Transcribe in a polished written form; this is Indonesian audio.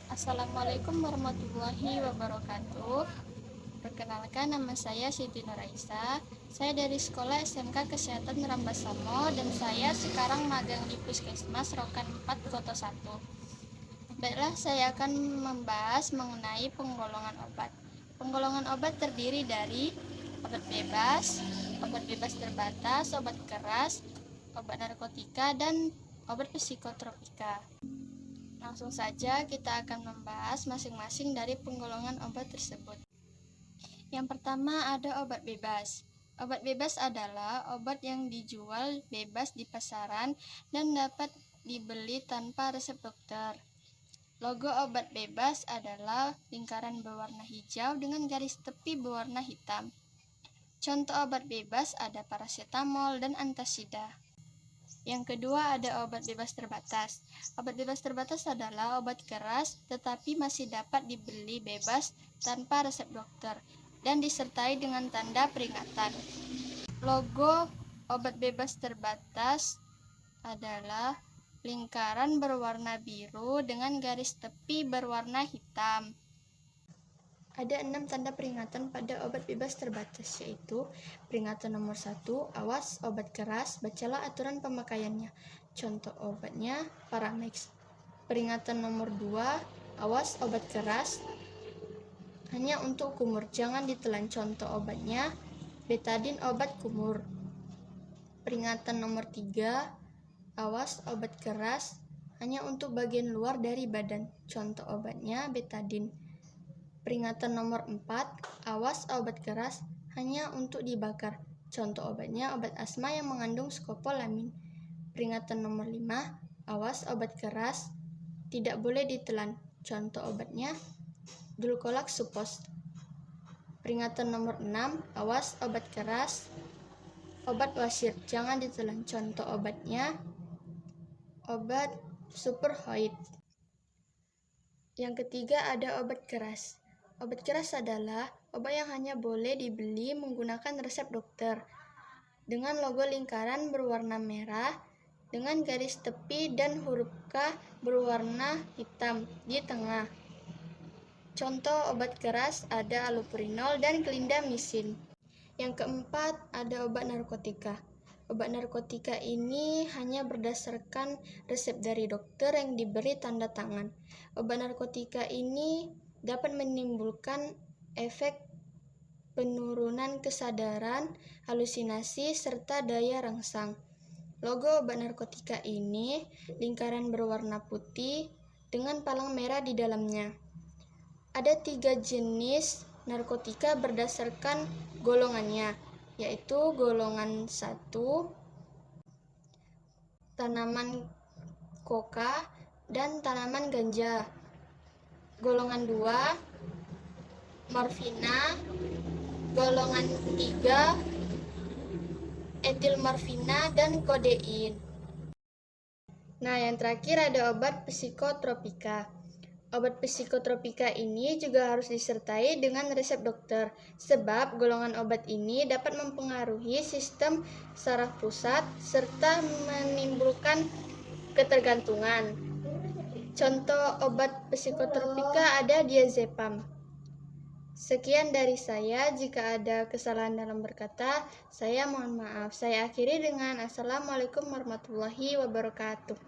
Assalamualaikum warahmatullahi wabarakatuh. Perkenalkan, nama saya Siti Nuraisa. Saya dari Sekolah SMK Kesehatan Rambasamo dan saya sekarang magang di Puskesmas Rokan 4 Kota 1. Baiklah, saya akan membahas mengenai penggolongan obat. Penggolongan obat terdiri dari obat bebas terbatas, obat keras, obat narkotika, dan obat psikotropika. Langsung saja kita akan membahas masing-masing dari penggolongan obat tersebut. Yang pertama ada obat bebas. Obat bebas adalah obat yang dijual bebas di pasaran dan dapat dibeli tanpa resep dokter. Logo obat bebas adalah lingkaran berwarna hijau dengan garis tepi berwarna hitam. Contoh obat bebas ada paracetamol dan antasida. Yang kedua ada obat bebas terbatas. Obat bebas terbatas adalah obat keras tetapi masih dapat dibeli bebas tanpa resep dokter dan disertai dengan tanda peringatan. Logo obat bebas terbatas adalah lingkaran berwarna biru dengan garis tepi berwarna hitam. Ada 6 tanda peringatan pada obat bebas terbatas, yaitu peringatan nomor 1, awas obat keras, bacalah aturan pemakaiannya. Contoh obatnya Paramex. Peringatan nomor 2, awas obat keras, hanya untuk kumur, jangan ditelan. Contoh obatnya betadin obat kumur. Peringatan nomor 3, awas obat keras, hanya untuk bagian luar dari badan. Contoh obatnya betadin. Peringatan nomor 4, awas obat keras, hanya untuk dibakar. Contoh obatnya obat asma yang mengandung skopolamin. Peringatan nomor 5, awas obat keras, tidak boleh ditelan. Contoh obatnya Dulcolax Supposed. Peringatan nomor 6, awas obat keras, obat wasir, jangan ditelan. Contoh obatnya obat Superhoid. Yang ketiga ada obat keras. Obat keras adalah obat yang hanya boleh dibeli menggunakan resep dokter, dengan logo lingkaran berwarna merah dengan garis tepi dan huruf K berwarna hitam di tengah. Contoh obat keras ada allopurinol dan clindamycin. Yang keempat ada obat narkotika. Obat narkotika ini hanya berdasarkan resep dari dokter yang diberi tanda tangan. Obat narkotika ini dapat menimbulkan efek penurunan kesadaran, halusinasi, serta daya rangsang. Logo obat narkotika ini lingkaran berwarna putih dengan palang merah di dalamnya. Ada 3 jenis narkotika berdasarkan golongannya, yaitu golongan 1, tanaman koka dan tanaman ganja. Golongan 2, morfina. Golongan 3, etilmorfina dan kodein. Nah, yang terakhir ada obat psikotropika. Obat psikotropika ini juga harus disertai dengan resep dokter, sebab golongan obat ini dapat mempengaruhi sistem saraf pusat serta menimbulkan ketergantungan. Contoh obat psikotropika ada diazepam. Sekian dari saya. Jika ada kesalahan dalam berkata, saya mohon maaf. Saya akhiri dengan Assalamualaikum warahmatullahi wabarakatuh.